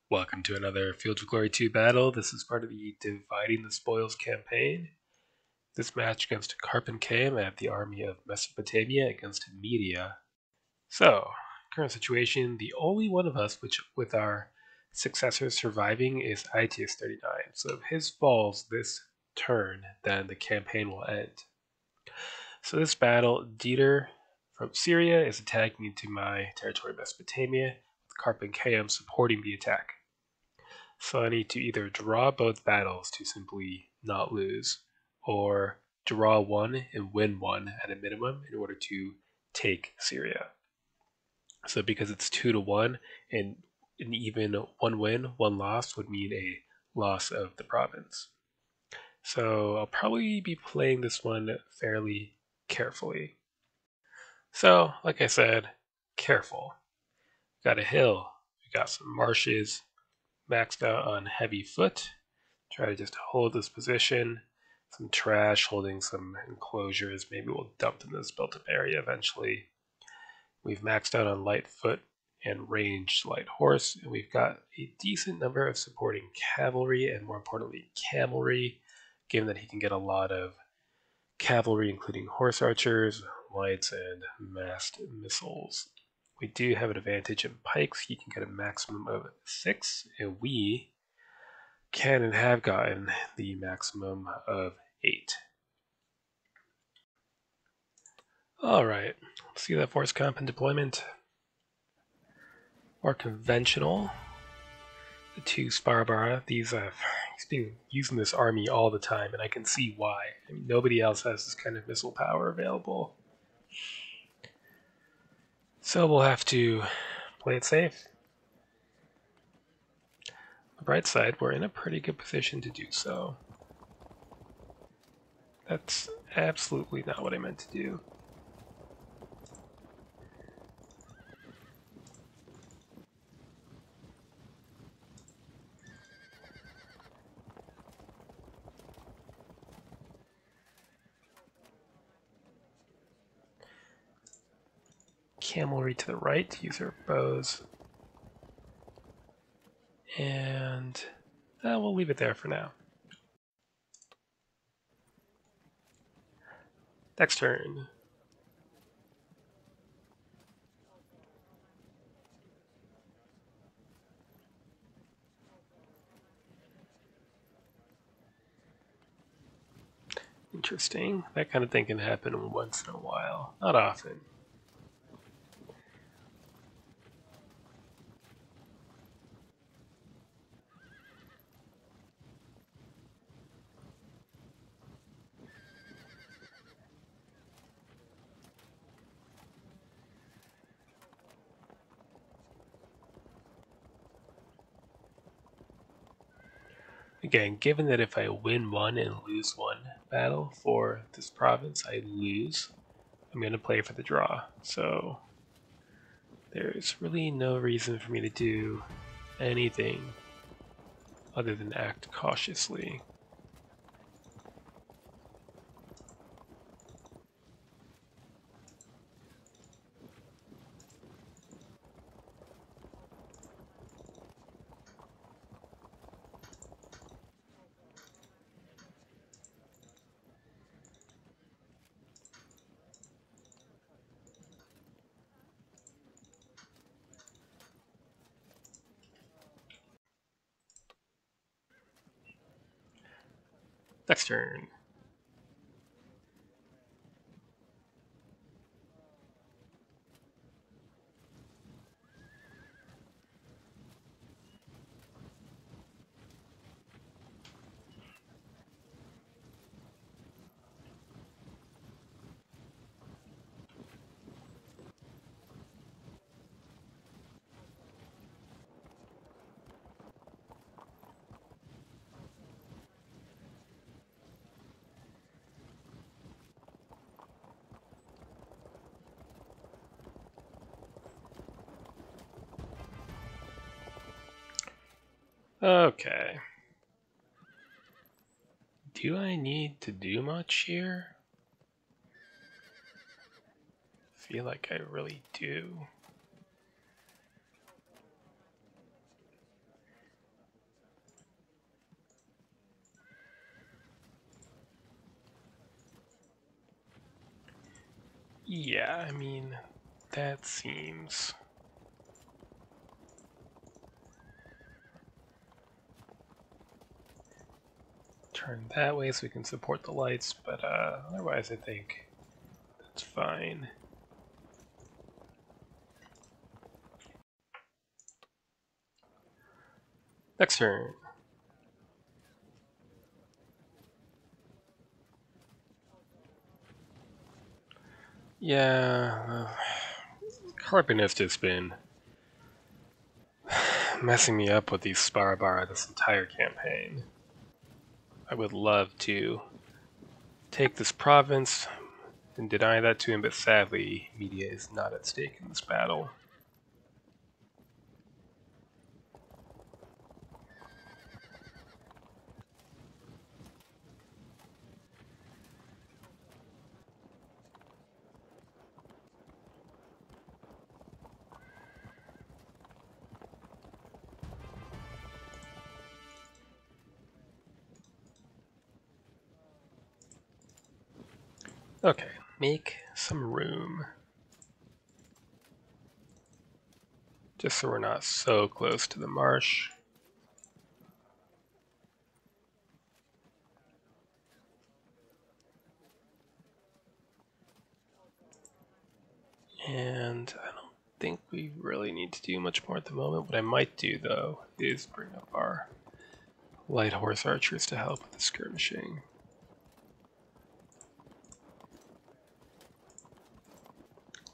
Welcome to another Fields of Glory 2 battle. This is part of the Dividing the Spoils campaign. This match against Carpencame, I have the army of Mesopotamia against Media. So, current situation, the only one of us with our successors surviving is ITS 39. So if his falls this turn, then the campaign will end. So this battle, Dieter from Syria is attacking into my territory Mesopotamia, with Carpencame supporting the attack. So I need to either draw both battles to simply not lose, or draw one and win one at a minimum in order to take Syria. So because it's 2-1, and an even one win, one loss would mean a loss of the province. So I'll probably be playing this one fairly carefully. So, like I said, careful. Got a hill, we got some marshes, maxed out on heavy foot. Try to just hold this position. Some trash holding some enclosures. Maybe we'll dump them in this built up area eventually. We've maxed out on light foot and ranged light horse, and we've got a decent number of supporting cavalry and, more importantly, camelry, given that he can get a lot of cavalry, including horse archers, lights, and massed missiles. We do have an advantage in pikes. He can get a maximum of 6, and we can and have gotten the maximum of 8. Alright, let's see that force comp and deployment. More conventional. The 2 Sparbara, he's been using this army all the time, and I can see why. I mean, nobody else has this kind of missile power available. So we'll have to play it safe. On the bright side, we're in a pretty good position to do so. That's absolutely not what I meant to do. Camelry to the right, use our bows. And we'll leave it there for now. Next turn. Interesting. That kind of thing can happen once in a while. Not often. Again, given that if I win one and lose one battle for this province, I lose, I'm going to play for the draw. So there's really no reason for me to do anything other than act cautiously. Next turn. Okay. Do I need to do much here? I feel like I really do. Yeah, I mean, that seems... Turn that way so we can support the lights, but otherwise I think that's fine. Next turn. Yeah, Carbonist has been messing me up with these Sparabar this entire campaign. I would love to take this province and deny that to him, but sadly, media is not at stake in this battle. Okay, make some room. Just so we're not so close to the marsh. And I don't think we really need to do much more at the moment. What I might do, though, is bring up our light horse archers to help with the skirmishing.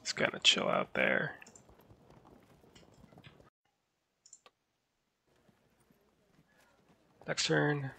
Just kind of chill out there. Next turn.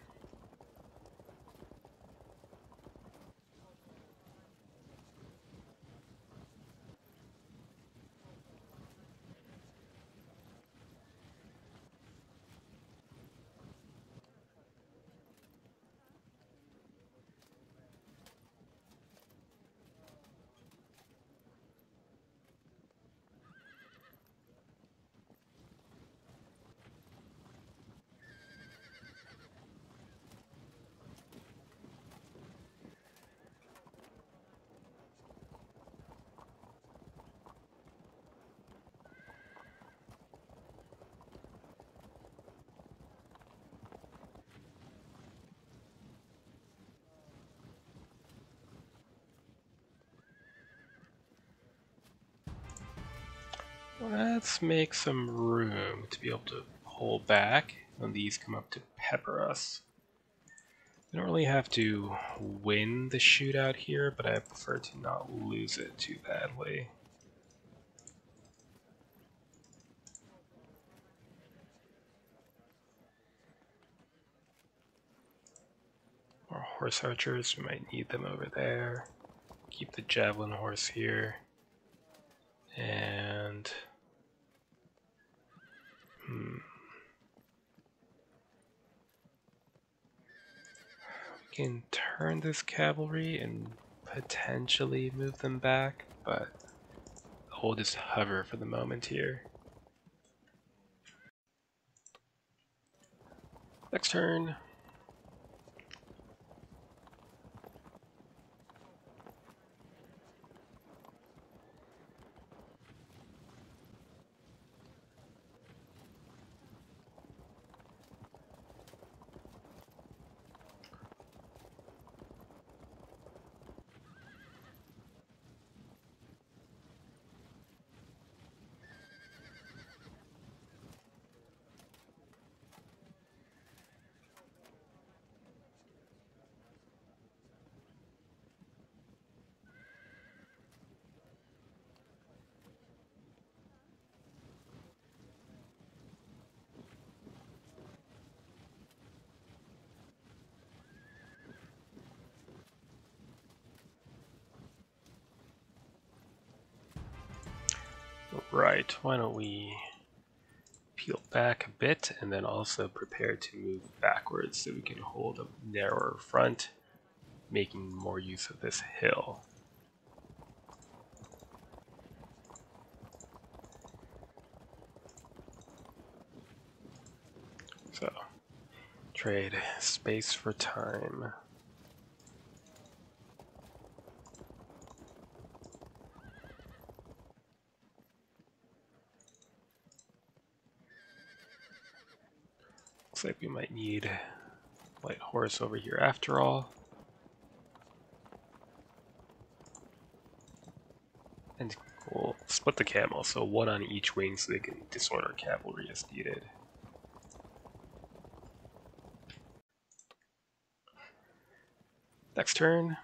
Let's make some room to be able to pull back when these come up to pepper us. We don't really have to win the shootout here, but I prefer to not lose it too badly. More horse archers, we might need them over there. Keep the javelin horse here. And... we can turn this cavalry and potentially move them back, but we'll just hover for the moment here. Next turn. Right, why don't we peel back a bit and then also prepare to move backwards so we can hold a narrower front, making more use of this hill. So, trade space for time. Looks like we might need light horse over here after all. And we'll split the camel, so one on each wing so they can disorder cavalry as needed. Next turn.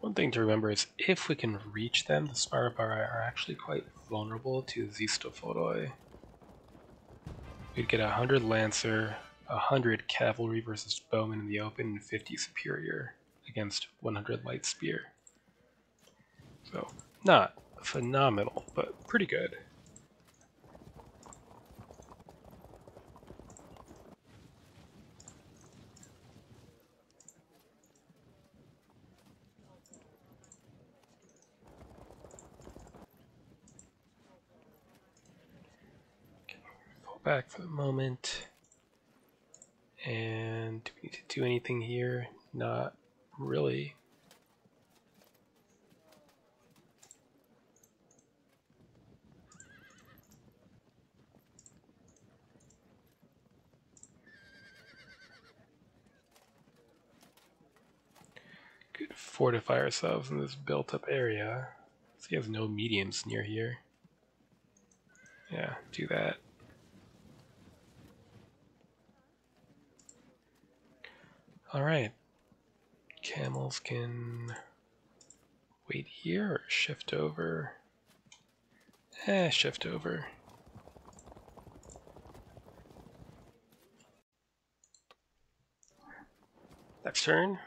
One thing to remember is if we can reach them, the Sparabarai are actually quite vulnerable to Zistophoroi. We'd get 100 Lancer, 100 Cavalry versus Bowmen in the open, and 50 Superior against 100 Light Spear. So, not phenomenal, but pretty good. Back for the moment. And do we need to do anything here? Not really. Could fortify ourselves in this built-up area. So he has no mediums near here. Yeah, do that. Alright. Camels can wait here or shift over. Shift over. Next turn.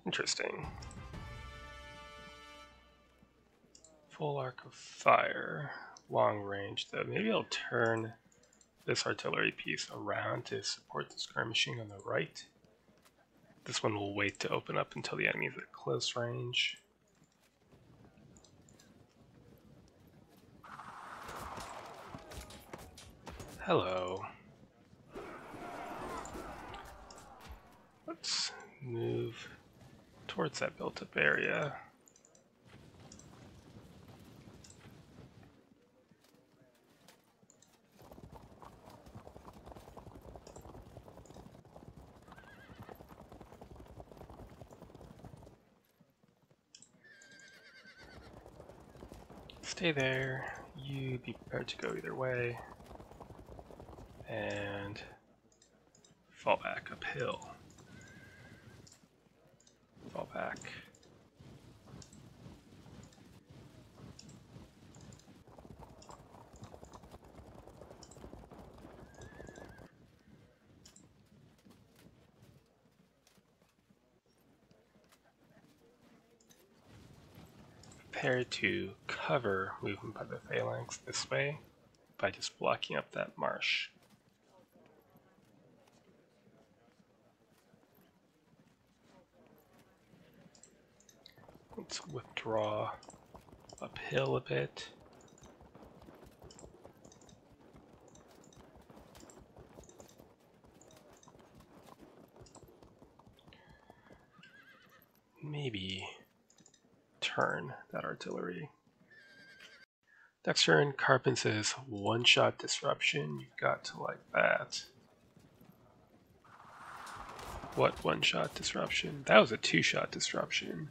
Interesting. Full arc of fire. Long range though. Maybe I'll turn this artillery piece around to support the skirmishing on the right. This one will wait to open up until the enemy is at close range. Hello. Let's move towards that built-up area. Stay there. You be prepared to go either way. And fall back uphill. Fall back. Prepare to cover movement by the phalanx this way by just blocking up that marsh. Let's withdraw uphill a bit. Maybe turn that artillery. Next turn, Carpin says one-shot disruption. You've got to like that. What one-shot disruption? That was a two-shot disruption.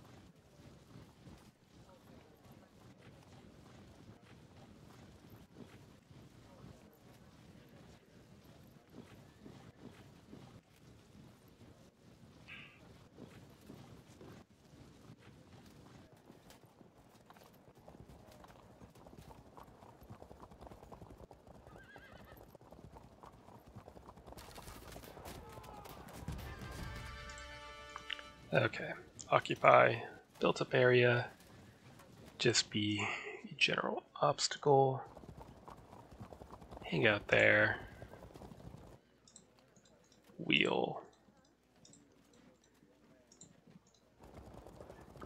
Okay, occupy built-up area. Just be a general obstacle. Hang out there. Wheel.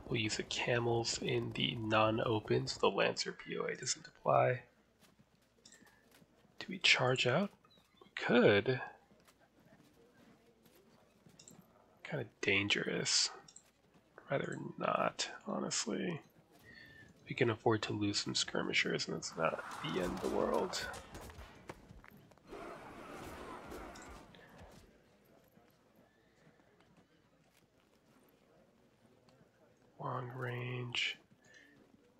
We'll use the camels in the non-open, so the Lancer POA doesn't apply. Do we charge out? We could. Kind of dangerous. Rather not, honestly. We can afford to lose some skirmishers, and it's not the end of the world. Long range.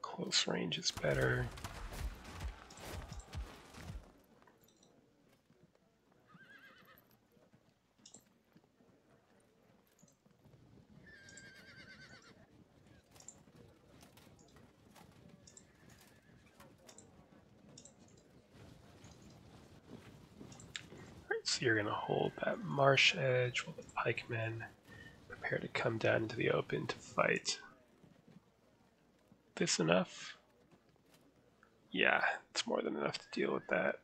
Close range is better. So you're going to hold that marsh edge while the pikemen prepare to come down into the open to fight. This enough? Yeah, it's more than enough to deal with that.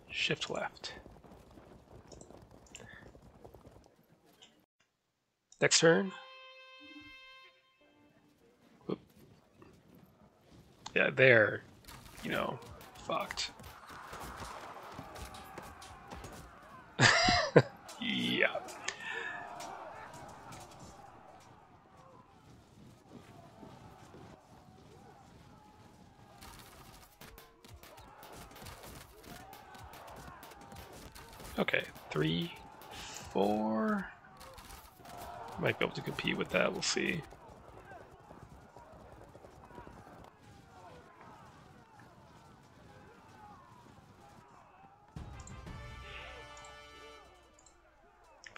Shift left. Next turn. Oop. Yeah, they're, you know, fucked. Yeah. Okay, 3, 4. Might be able to compete with that, we'll see.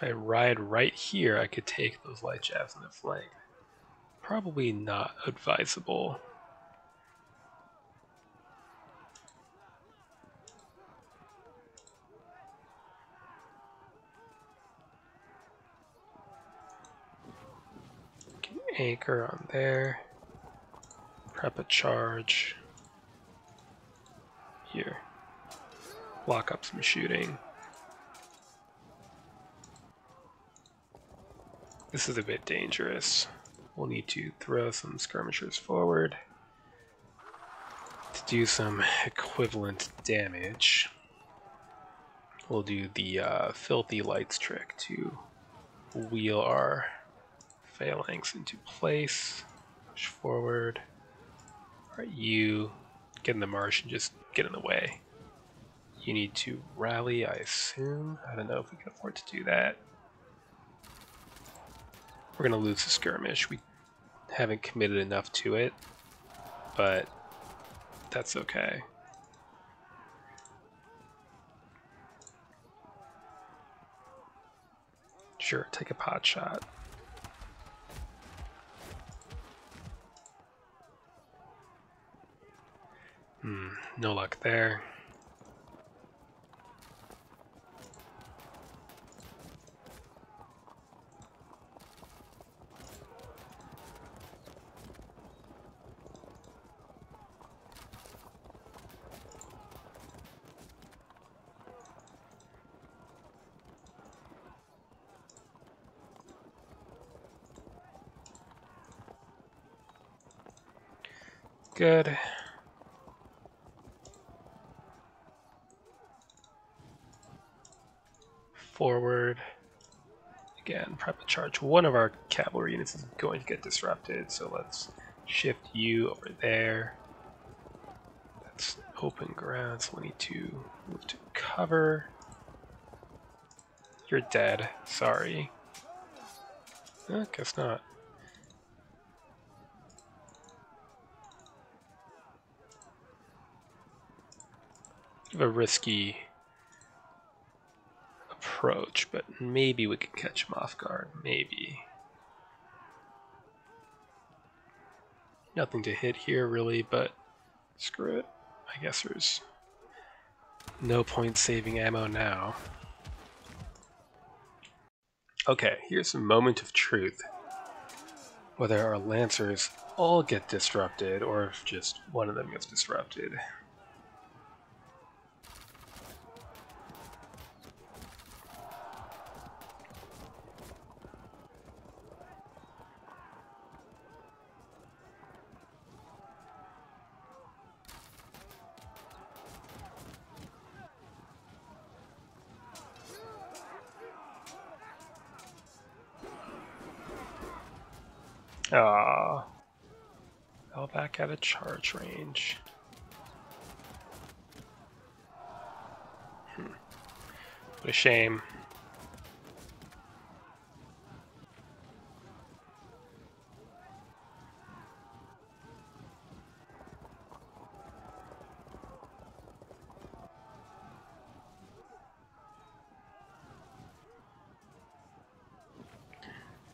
If I ride right here, I could take those light jabs in the flank. Probably not advisable. Can anchor on there. Prep a charge. Here. Block up some shooting. This is a bit dangerous. We'll need to throw some skirmishers forward to do some equivalent damage. We'll do the filthy lights trick to wheel our phalanx into place. Push forward. Alright, you get in the marsh and just get in the way. You need to rally, I assume. I don't know if we can afford to do that. We're going to lose the skirmish. We haven't committed enough to it, but that's okay. Sure, take a pot shot. No luck there. Good. Forward. Again, prep a charge. One of our cavalry units is going to get disrupted, so let's shift you over there. It's open ground, so we need to move to cover. You're dead. Sorry. Guess not. Bit of a risky approach, but maybe we could catch him off guard. Maybe. Nothing to hit here, really, but screw it. I guess there's no point saving ammo now. Okay, here's a moment of truth. Whether our Lancers all get disrupted, or if just one of them gets disrupted. Ah, fell back out of charge range. What a shame.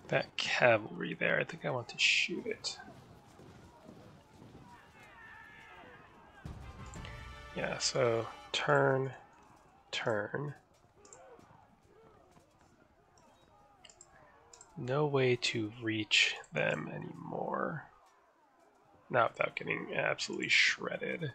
That cavalry there, I think I want to shoot it. Yeah, so turn, turn. No way to reach them anymore. Not without getting absolutely shredded.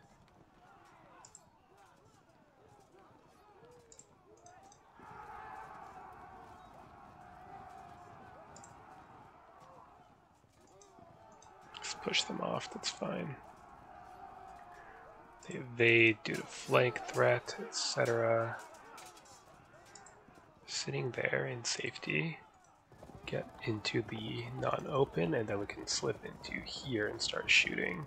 Just push them off, that's fine. They evade due to flank threat, etc. Sitting there in safety. Get into the non-open, and then we can slip into here and start shooting.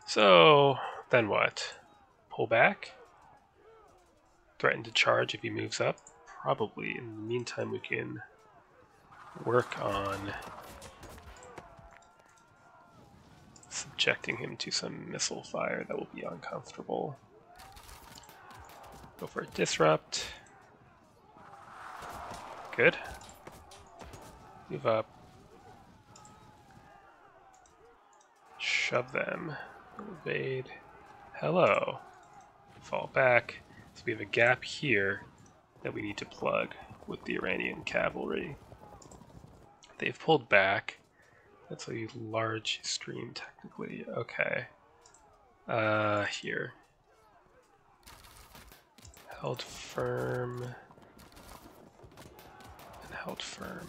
So, then what? Pull back? Threaten to charge if he moves up? Probably. In the meantime, we can work on subjecting him to some missile fire that will be uncomfortable. Go for a disrupt. Good. Move up. Shove them. Evade. Hello. Fall back. So we have a gap here that we need to plug with the Iranian cavalry. They've pulled back. That's a large stream, technically. Okay. Here. Held firm. And held firm.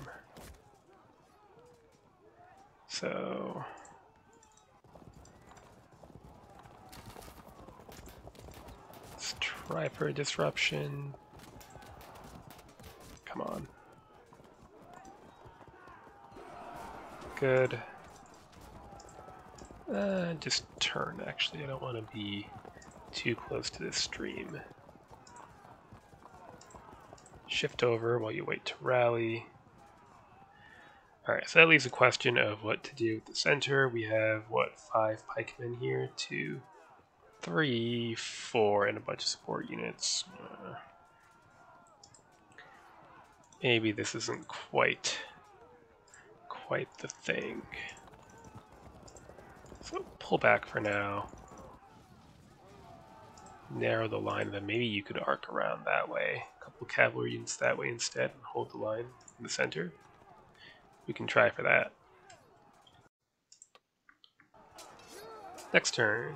So... let's try for a disruption. Come on. Good. Just turn, actually. I don't want to be too close to this stream. Shift over while you wait to rally. Alright, so that leaves a question of what to do with the center. We have, what, 5 pikemen here? 2, 3, 4, and a bunch of support units. Maybe this isn't quite the thing. So pull back for now. Narrow the line, and then maybe you could arc around that way. A couple cavalry units that way instead, and hold the line in the center. We can try for that. Next turn.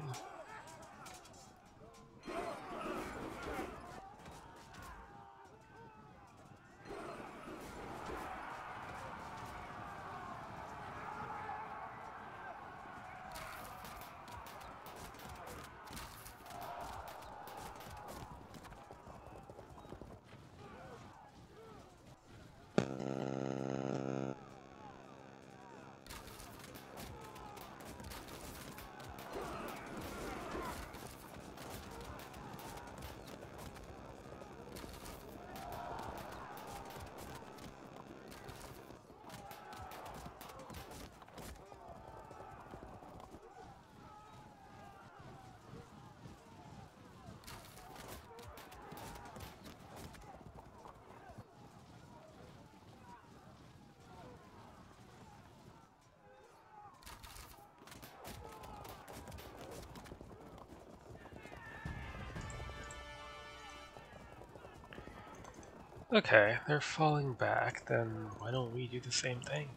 Okay, they're falling back, then why don't we do the same thing?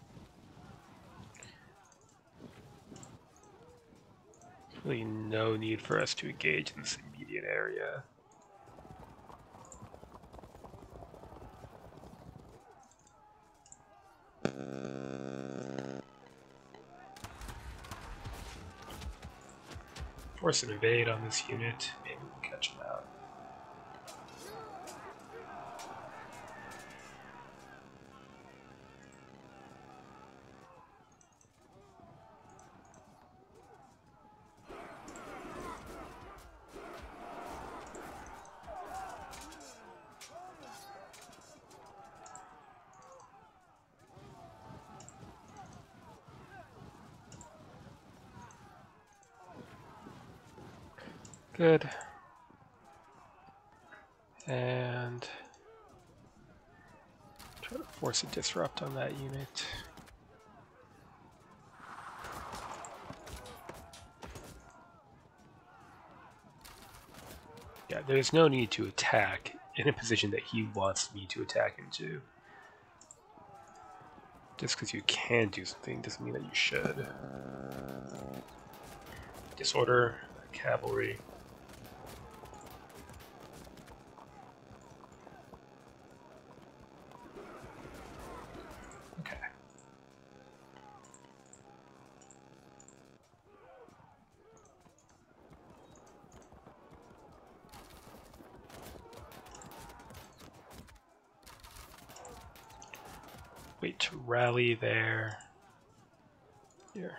There's really no need for us to engage in this immediate area. Force an evade on this unit, maybe we'll catch them out. Good. And try to force a disrupt on that unit. Yeah, there's no need to attack in a position that he wants me to attack into. Just because you can do something doesn't mean that you should. Disorder, cavalry. Okay. Wait to rally there. Here.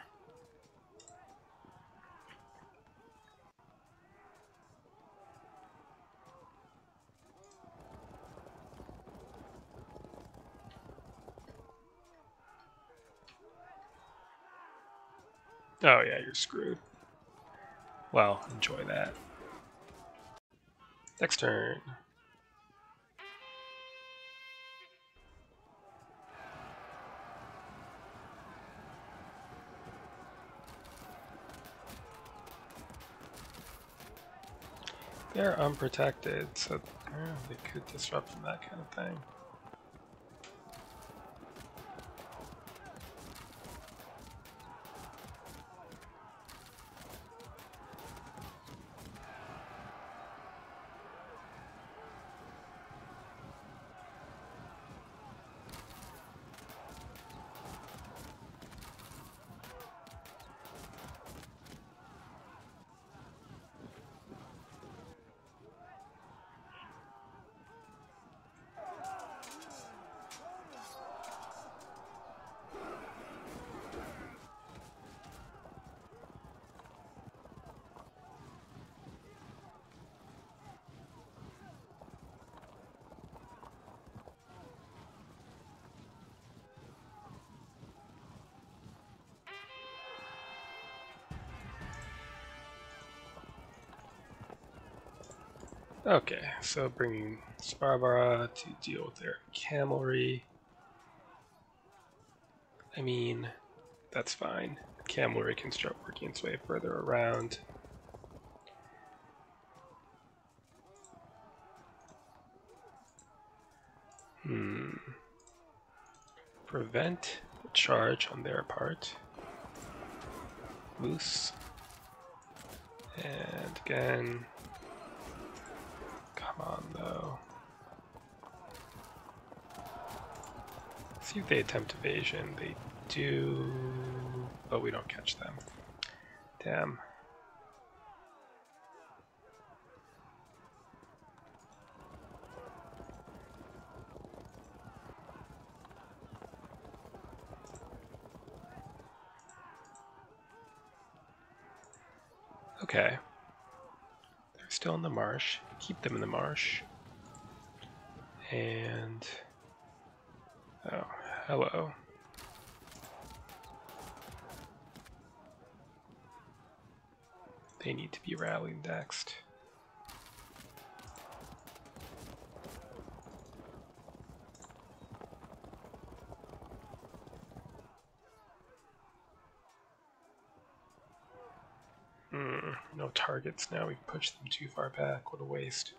Oh yeah, you're screwed. Well, enjoy that. Next turn. They're unprotected, so they could disrupt from that kind of thing. Okay, so bringing Sparbara to deal with their cavalry. I mean, that's fine. The cavalry can start working its way further around. Prevent the charge on their part. Loose. And again. Come on, though. See if they attempt evasion. They do, but we don't catch them. Damn. Okay. They're still in the marsh. Keep them in the marsh. And... oh, hello. They need to be rallied next. No targets now. We pushed them too far back. What a waste.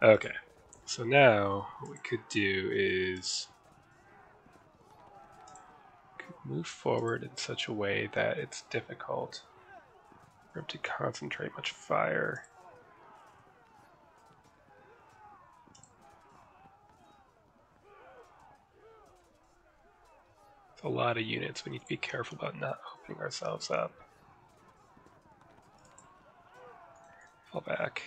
Okay, so now what we could do is move forward in such a way that it's difficult for him to concentrate much fire. It's a lot of units. We need to be careful about not opening ourselves up. Fall back.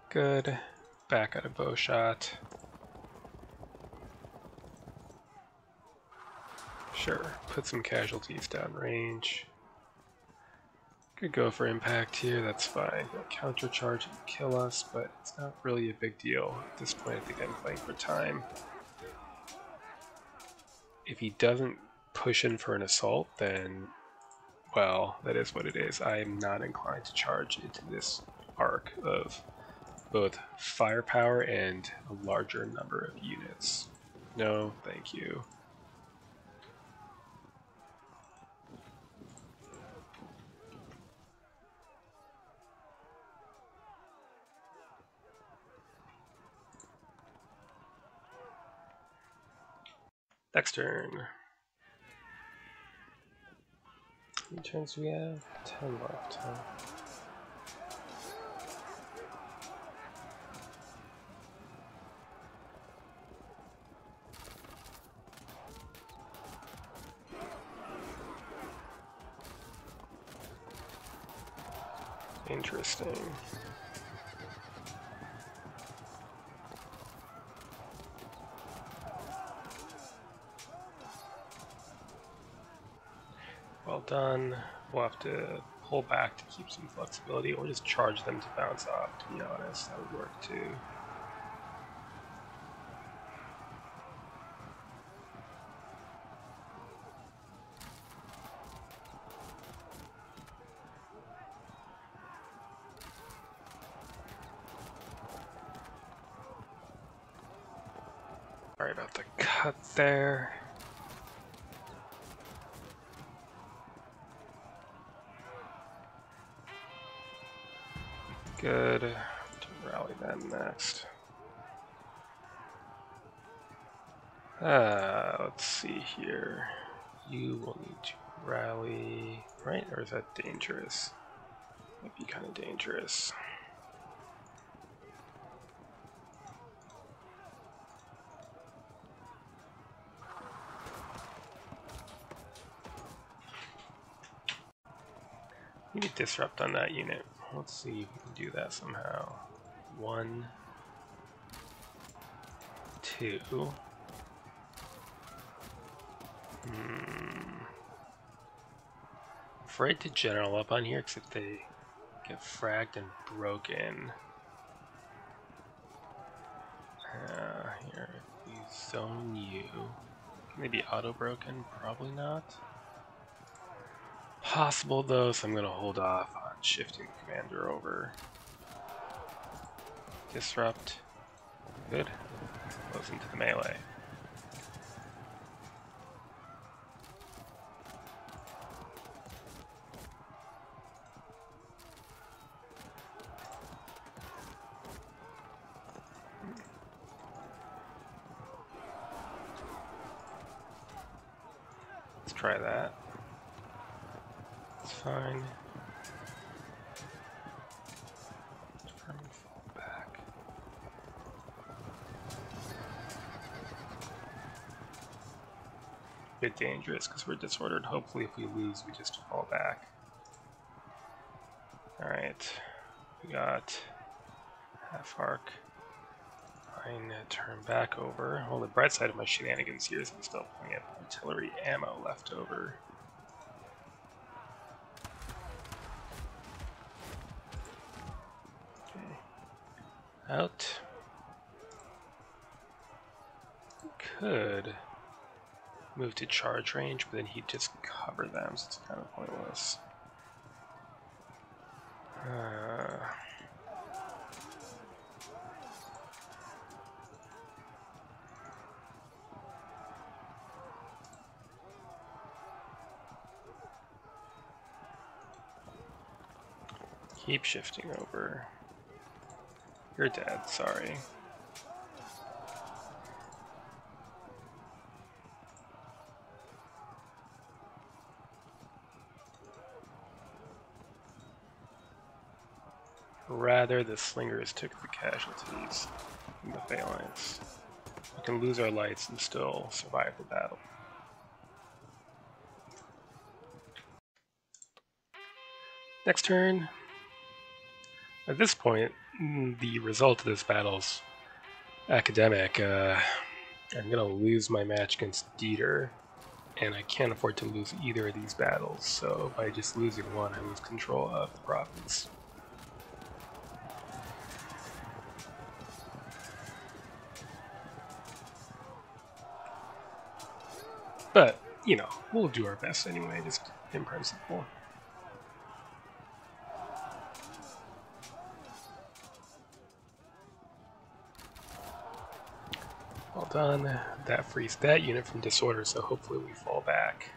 Good. Back at a bow shot. Sure, put some casualties downrange. Could go for impact here, that's fine. He'll countercharge and kill us, but it's not really a big deal. At this point, I think I'm playing for time. If he doesn't push in for an assault, then, well, that is what it is. I am not inclined to charge into this arc of both firepower and a larger number of units. No, thank you. Next turn. How many turns do we have? 10 left, huh? Interesting. Well done. We'll have to pull back to keep some flexibility, or just charge them to bounce off, to be honest. That would work too. Sorry about the cut there. Good. To rally them next. Let's see here. You will need to rally, right? Or is that dangerous? Might be kind of dangerous. Need a disrupt on that unit. Let's see if we can do that somehow. 1, 2. Afraid to general up on here, because if they get fragged and broken. Here, if we zone you, can they be auto broken? Probably not. Possible though, so I'm going to hold off on shifting commander over. Disrupt. Good. Goes into the melee. Let's try that. It's fine. Fall back. A bit dangerous because we're disordered. Hopefully if we lose we just fall back. Alright. We got half arc. Fine, turn back over. Well, the bright side of my shenanigans here is I'm still plenty of artillery ammo left over. Okay. Out. Could move to charge range, but then he'd just cover them, so it's kind of pointless. Keep shifting over. You're dead, sorry. Rather, the slingers took the casualties in the phalanx. We can lose our lights and still survive the battle. Next turn. At this point, the result of this battle's academic. I'm going to lose my match against Dieter, and I can't afford to lose either of these battles, so by just losing one, I lose control of the province. But, you know, we'll do our best anyway, just in principle. Well done. That frees that unit from disorder, so hopefully we fall back.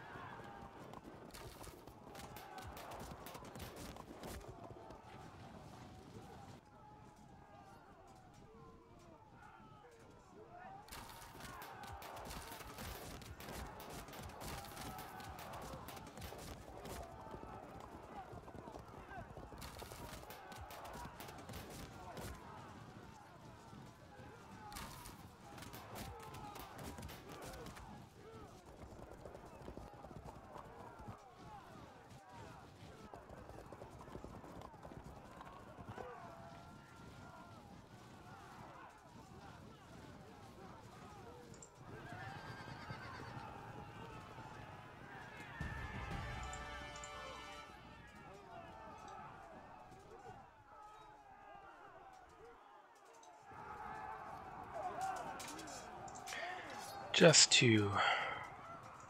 Just to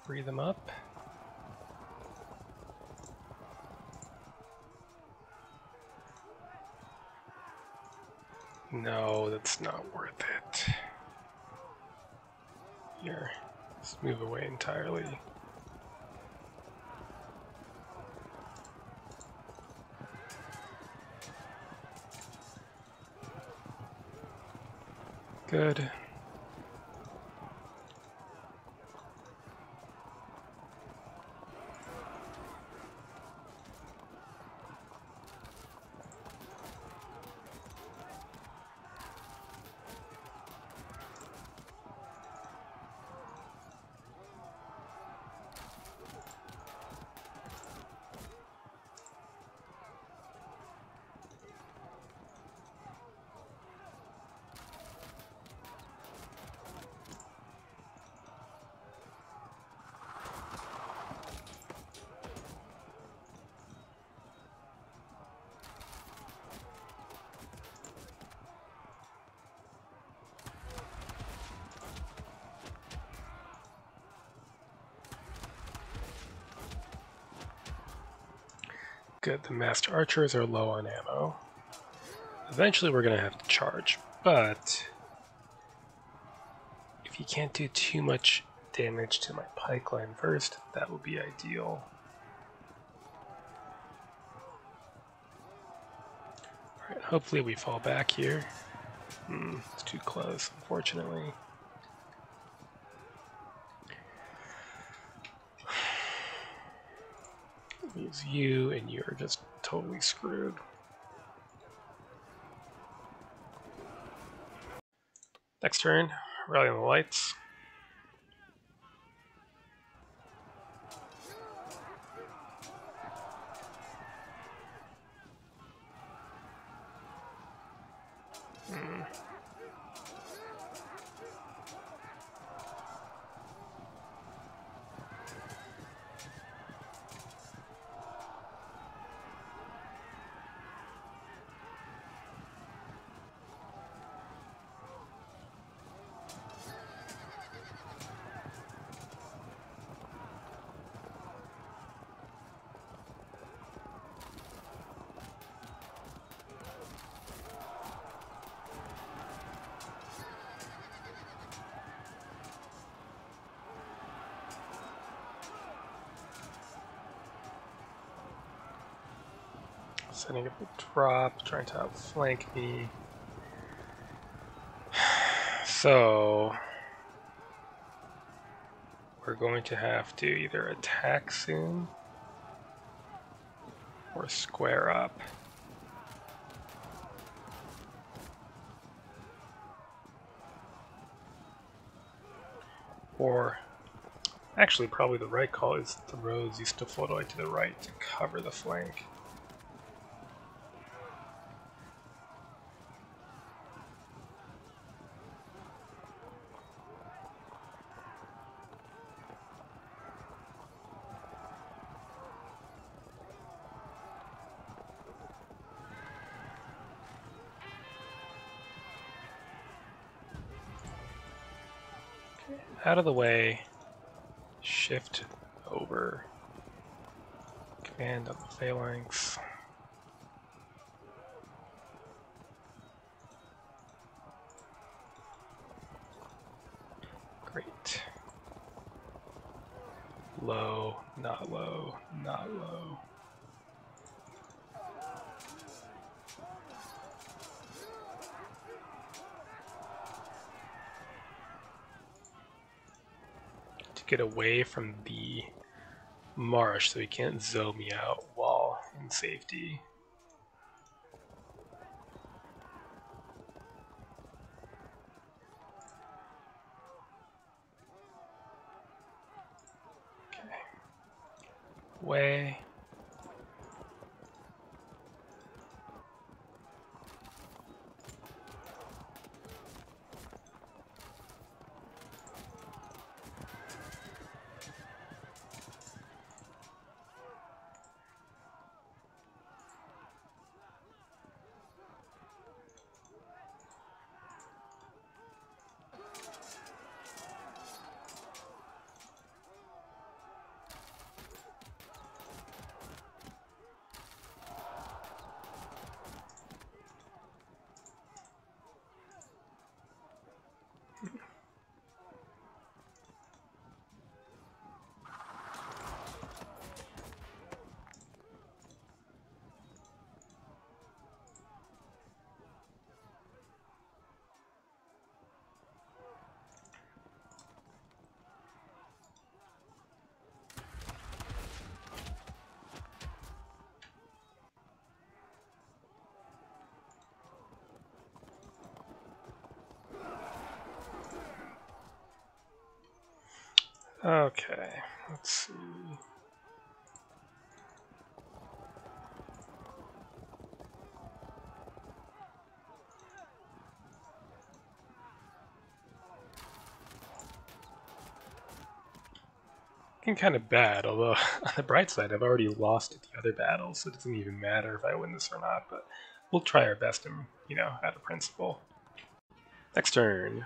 free them up. No, that's not worth it. Here, let's move away entirely. Good. Good, the masked archers are low on ammo. Eventually we're going to have to charge, but if you can't do too much damage to my pike line first, that would be ideal. Alright, hopefully we fall back here. It's too close, unfortunately. Leaves you, and you're just totally screwed. Next turn, rally on the lights. Setting up a drop, trying to outflank me. So we're going to have to either attack soon or square up. Or actually probably the right call is the roads used to float away to the right to cover the flank. Out of the way, shift over, command on the phalanx. Great. Low, not low, not low. To get away from the marsh so he can't zoe me out while in safety. Okay. Way. Okay, let's see. Looking kind of bad, although on the bright side, I've already lost at the other battles, so it doesn't even matter if I win this or not, but we'll try our best and, out of principle. Next turn.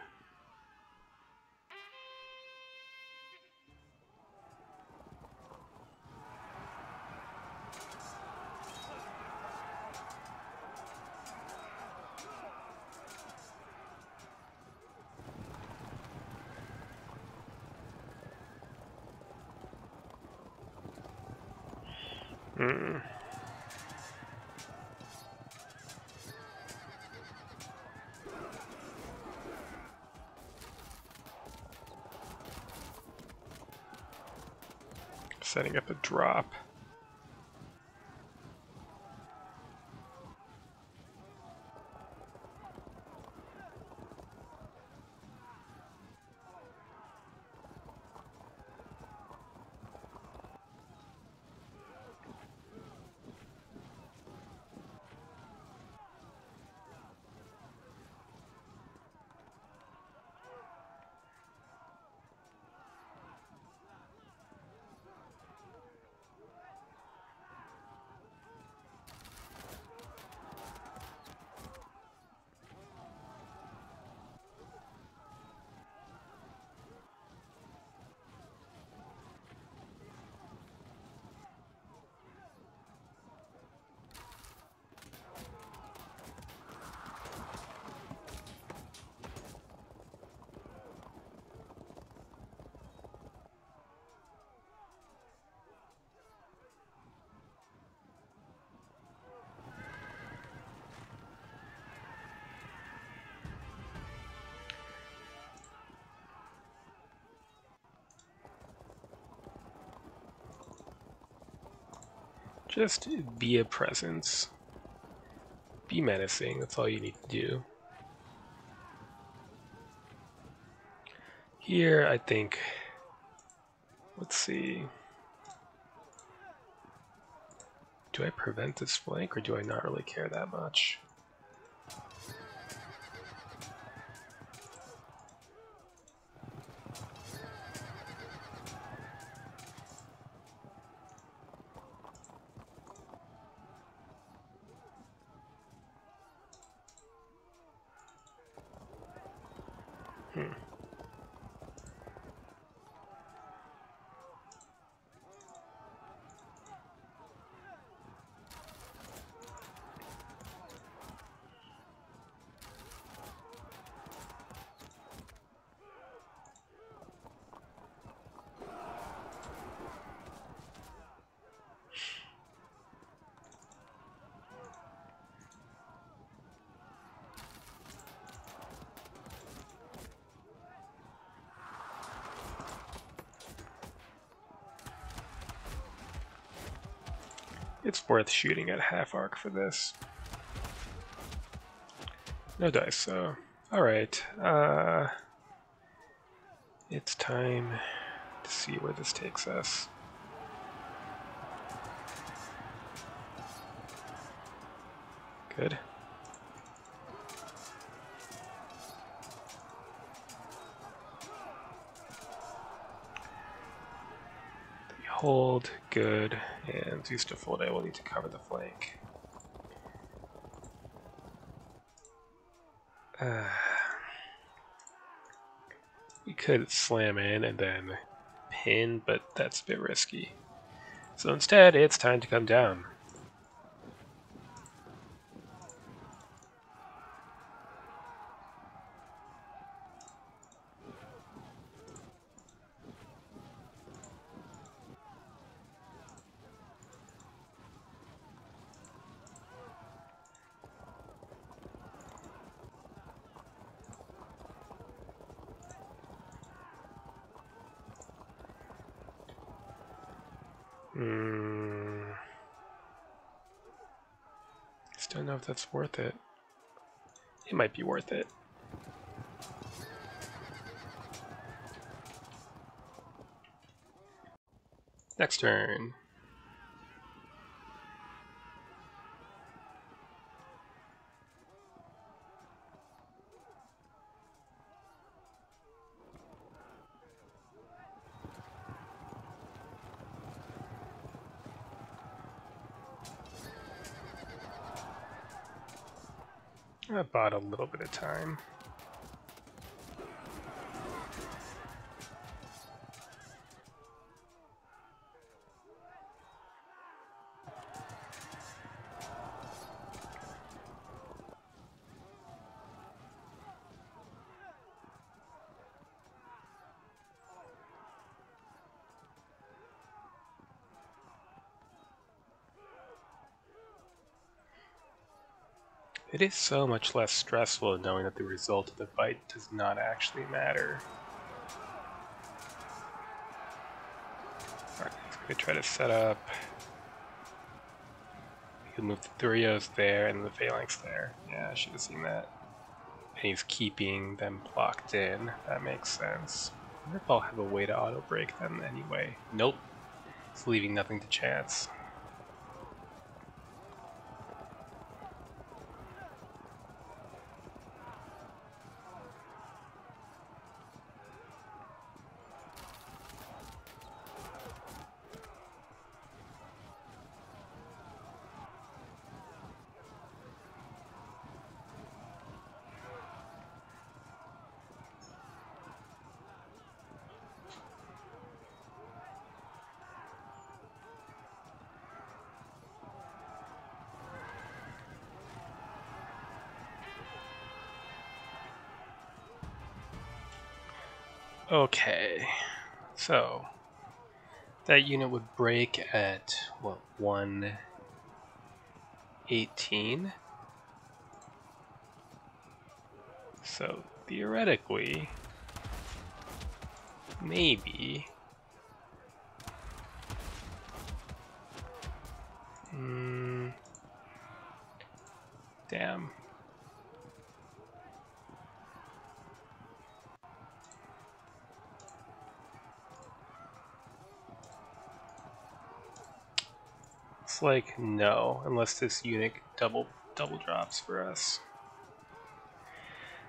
Setting up a drop. Just be a presence. Be menacing, that's all you need to do. Here, I think, let's see. Do I prevent this flank, or do I not really care that much? It's worth shooting at half arc for this. No dice, so alright. It's time to see where this takes us. Good. Hold, good, and Zeus to full day will need to cover the flank. We could slam in and then pin, but that's a bit risky. So instead, it's time to come down. Just don't know if that's worth it. It might be worth it. Next turn. I bought a little bit of time. It is so much less stressful knowing that the result of the fight does not actually matter. Alright, let's go try to set up. We can move the Thurios there and the Phalanx there. Yeah, I should have seen that. And he's keeping them blocked in. That makes sense. I wonder if I'll have a way to auto break them anyway. Nope. It's leaving nothing to chance. Okay, so that unit would break at what, 118? So theoretically, maybe. Damn. It's like no, unless this unit double drops for us.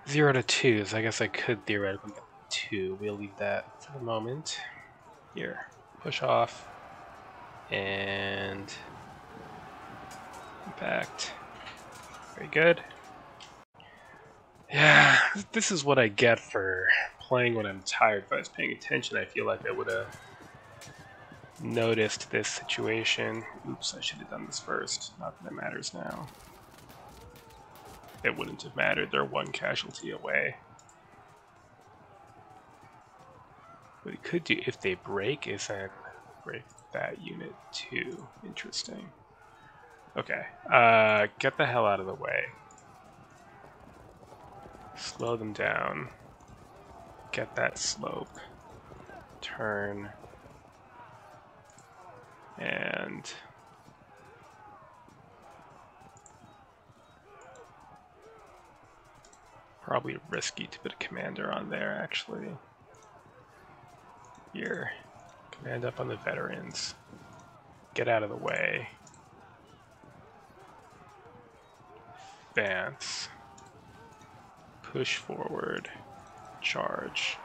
0 to 2, so I guess I could theoretically get 2. We'll leave that for the moment. Here, push off and impact. Very good. Yeah, this is what I get for playing when I'm tired. If I was paying attention, I feel like I would have noticed this situation. Oops, I should have done this first. Not that it matters now. It wouldn't have mattered. They're one casualty away. What it could do if they break is then break that unit too. Interesting. Okay, get the hell out of the way. Slow them down. Get that slope. Turn. And probably risky to put a commander on there, actually. Here. Command up on the veterans. Get out of the way. Advance. Push forward. Charge.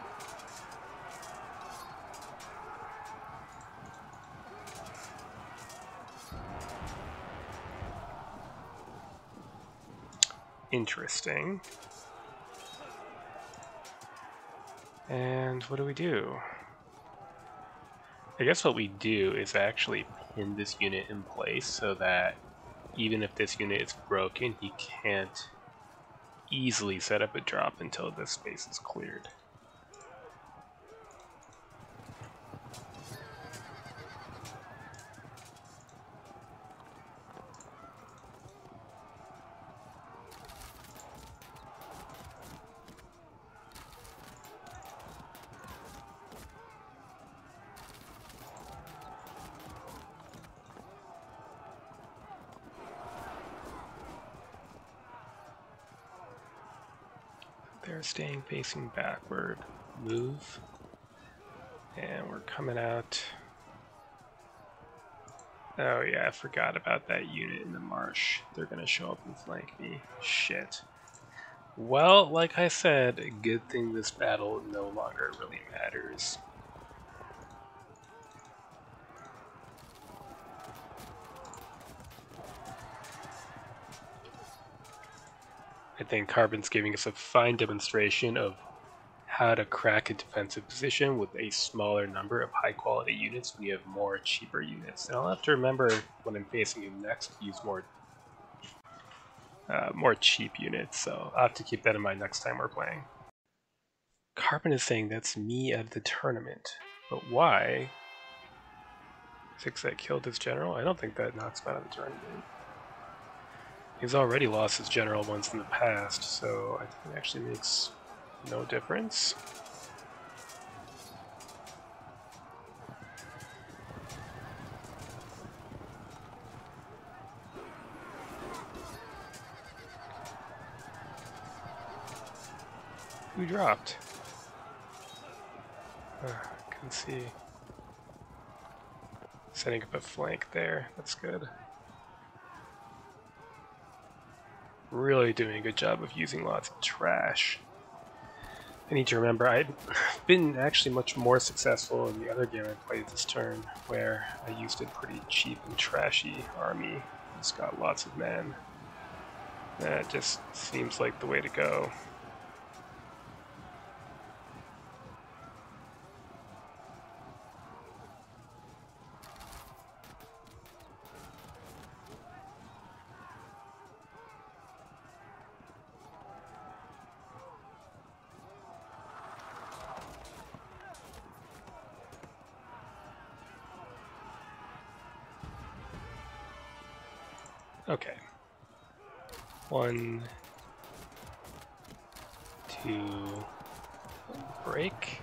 Interesting. And what do? I guess what we do is actually pin this unit in place so that even if this unit is broken, he can't easily set up a drop until this space is cleared. They're staying facing backward. Move. And we're coming out. Oh yeah, I forgot about that unit in the marsh. They're gonna show up and flank me. Shit. Well, like I said, a good thing this battle no longer really matters. I think Carbon's giving us a fine demonstration of how to crack a defensive position with a smaller number of high-quality units when you have more cheaper units. And I'll have to remember when I'm facing him next to use more cheap units, so I'll have to keep that in mind next time we're playing. Carbon is saying that's me out of the tournament, but why? 6 that killed his general? I don't think that knocks him out of the tournament. He's already lost his general once in the past, so I think it actually makes no difference. Who dropped? I can see. Setting up a flank there, that's good. Really doing a good job of using lots of trash. I need to remember, I've been actually much more successful in the other game I played this turn, where I used a pretty cheap and trashy army. Just got lots of men. That just seems like the way to go. Okay. 1, 2, break.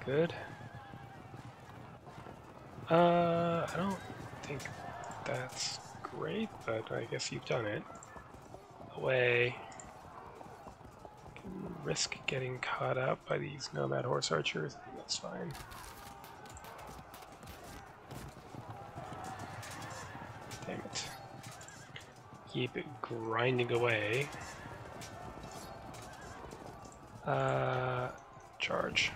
Good. I don't think that's great, but I guess you've done it. Away. Can risk getting caught up by these nomad horse archers. I think that's fine. Damn it. Keep it grinding away. Charge.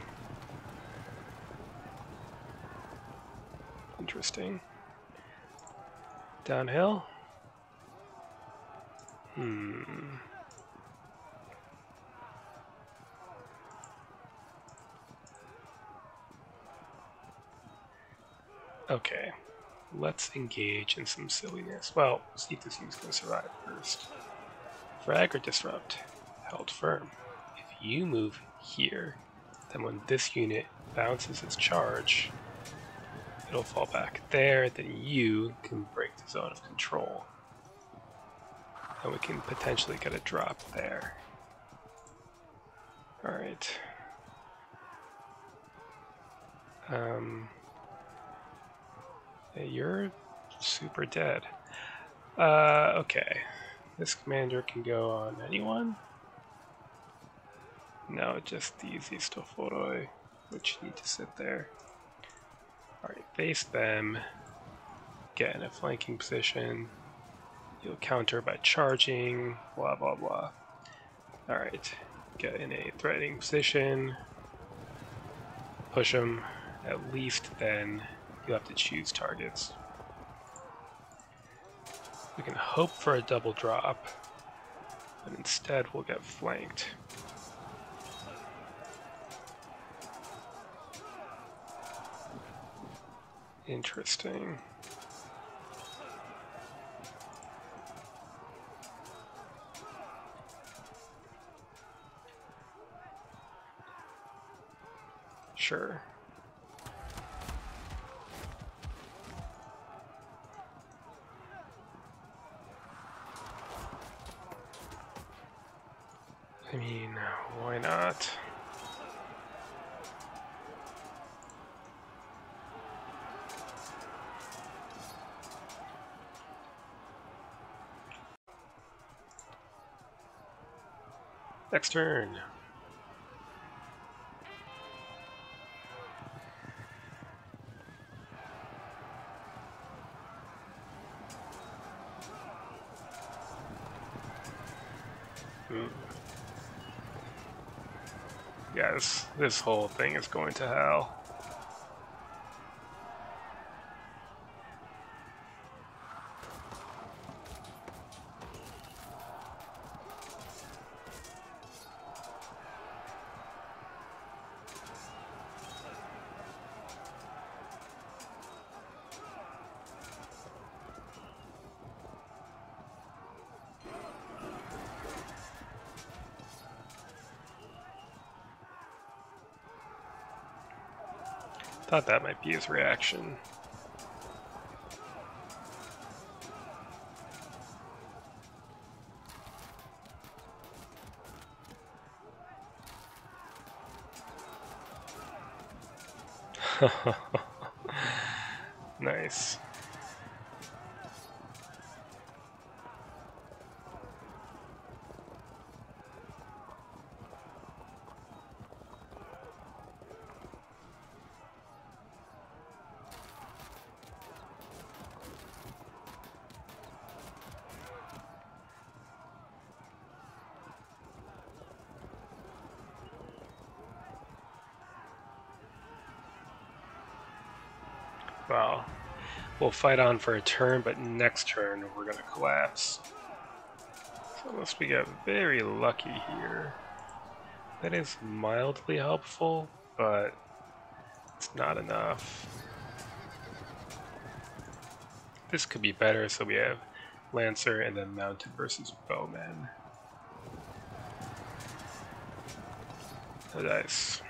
Interesting. Downhill? Okay. Let's engage in some silliness. Well, see if this unit's going to survive first. Frag or disrupt? Held firm. If you move here, then when this unit bounces its charge, it'll fall back there, then you can break the zone of control. And we can potentially get a drop there. Alright. You're super dead. Okay. This commander can go on anyone? No, just these Istoforoi, which need to sit there. Alright, face them. Get in a flanking position. You'll counter by charging, blah blah blah. Alright, get in a threatening position. Push them. At least then you'll have to choose targets. We can hope for a double drop, but instead we'll get flanked. Interesting. Sure. I mean, why not? Next turn. Yes, this whole thing is going to hell. Thought that might be his reaction. Nice. Well, we'll fight on for a turn, but next turn we're going to collapse. So unless we get very lucky here, that is mildly helpful, but it's not enough. This could be better, so we have Lancer and then Mounted versus Bowmen. No dice.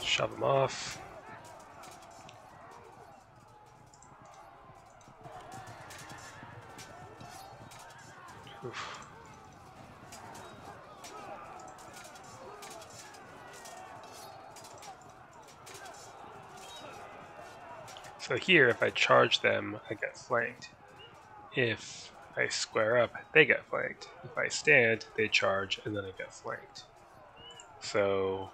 Shove them off. Oof. So here, if I charge them, I get flanked. If I square up, they get flanked. If I stand, they charge, and then I get flanked. So,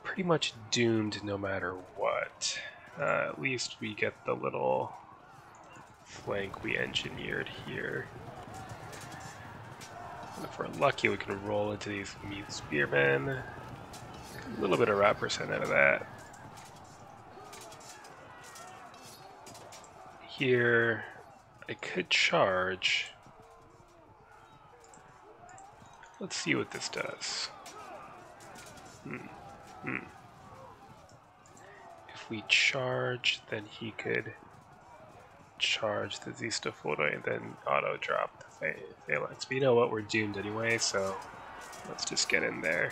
pretty much doomed no matter what. At least we get the little flank we engineered here. And if we're lucky, we can roll into these meat spearmen. A little bit of rat percent out of that. Here, I could charge. Let's see what this does. If we charge, then he could charge the Zistaforo and then auto drop the Phalanx. But you know what? We're doomed anyway, so let's just get in there.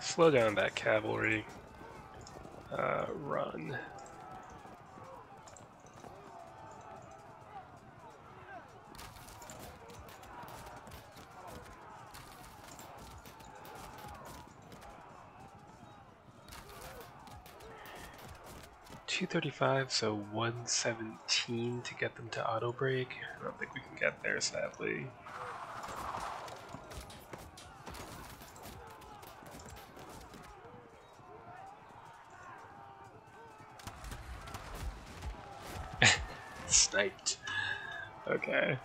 Slow down that cavalry. Run. $235, so 117 to get them to auto break. I don't think we can get there, sadly. Sniped. Okay.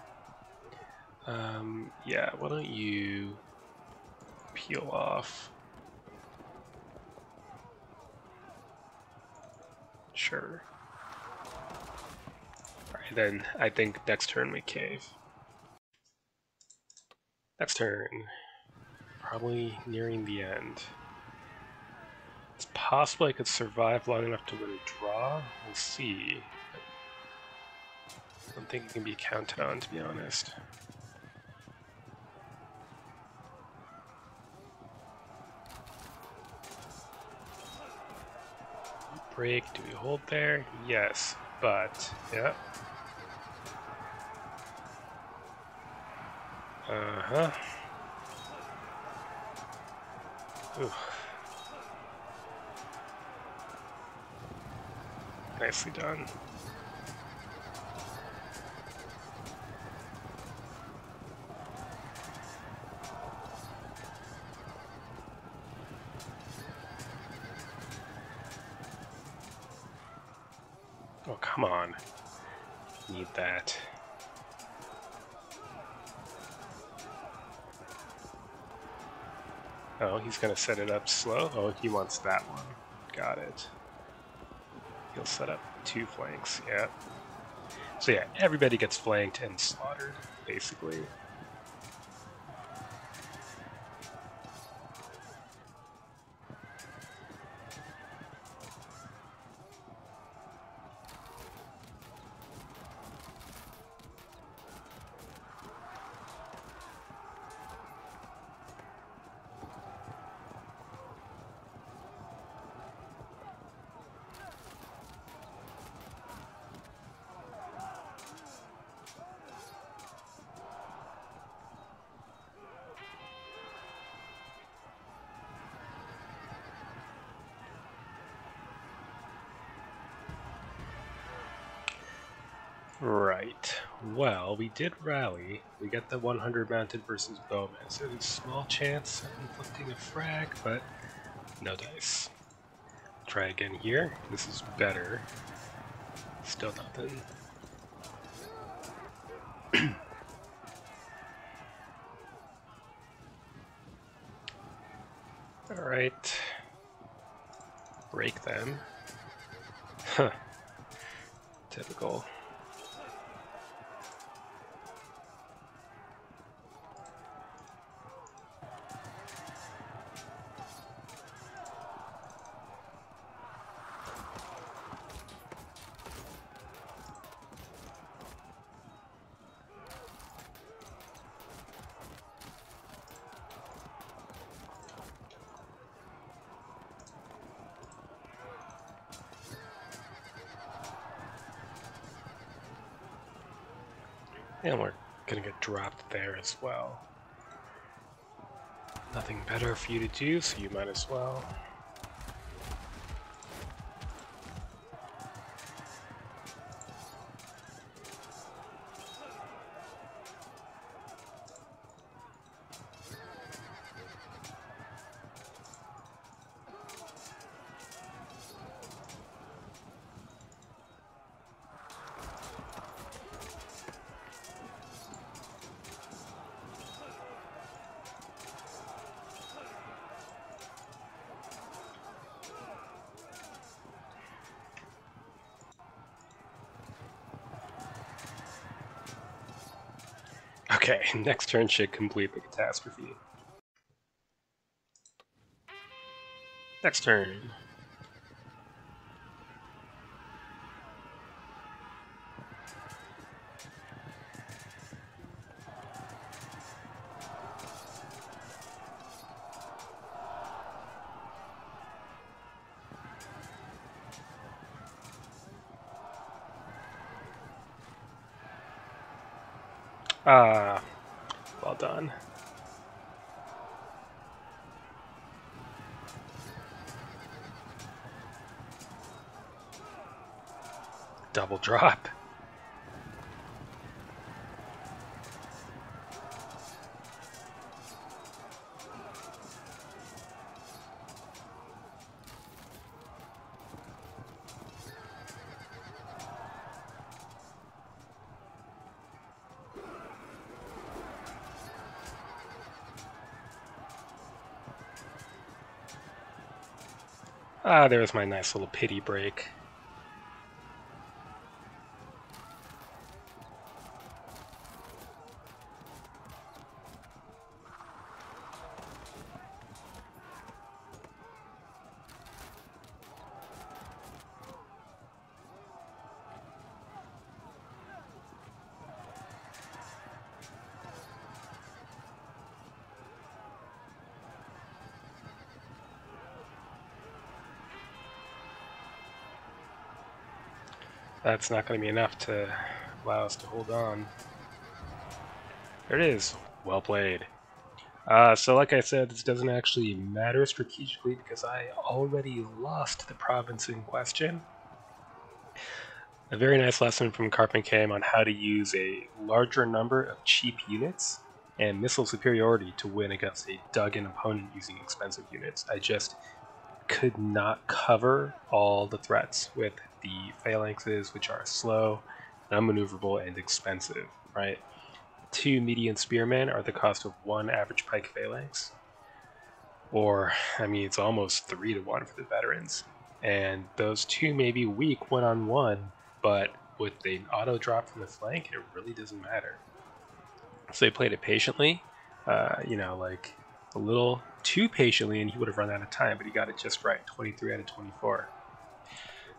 Yeah, why don't you peel off? Sure. Alright, then I think next turn we cave. Next turn. Probably nearing the end. It's possible I could survive long enough to win a draw. We'll see. I don't think it can be counted on, to be honest. Break, do we hold there? Yes, but, yeah. Uh-huh. Ooh. Nicely done. Oh, come on. Need that. Oh, he's gonna set it up slow? Oh, he wants that one. Got it. He'll set up 2 flanks, yeah. So yeah, everybody gets flanked and slaughtered, basically. Right. Well, we did rally. We got the 100 mounted versus bowman, so there's a small chance of inflicting a frag, but no dice. Try again here. This is better. Still nothing. Alright. Break them. Huh. Typical. And we're gonna get dropped there as well. Nothing better for you to do, so you might as well. Okay, next turn should complete the catastrophe. Next turn. Ah, well done. Double drop. Ah, there's my nice little pity break. That's not going to be enough to allow us to hold on. There it is. Well played. So like I said, this doesn't actually matter strategically because I already lost the province in question. A very nice lesson from Carpent came on how to use a larger number of cheap units and missile superiority to win against a dug-in opponent using expensive units. I just could not cover all the threats with the phalanxes, which are slow, unmaneuverable, and expensive, right? 2 median spearmen are the cost of 1 average pike phalanx. Or, I mean, it's almost 3 to 1 for the veterans. And those 2 may be weak one-on-one, but with an auto drop from the flank, it really doesn't matter. So they played it patiently, like a little too patiently, and he would have run out of time, but he got it just right, 23 out of 24.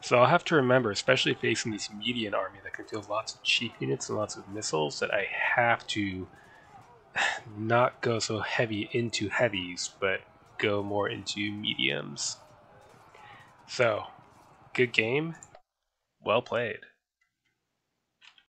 So I'll have to remember, especially facing this median army that can field lots of cheap units and lots of missiles, that I have to not go so heavy into heavies, but go more into mediums. So, good game, well played.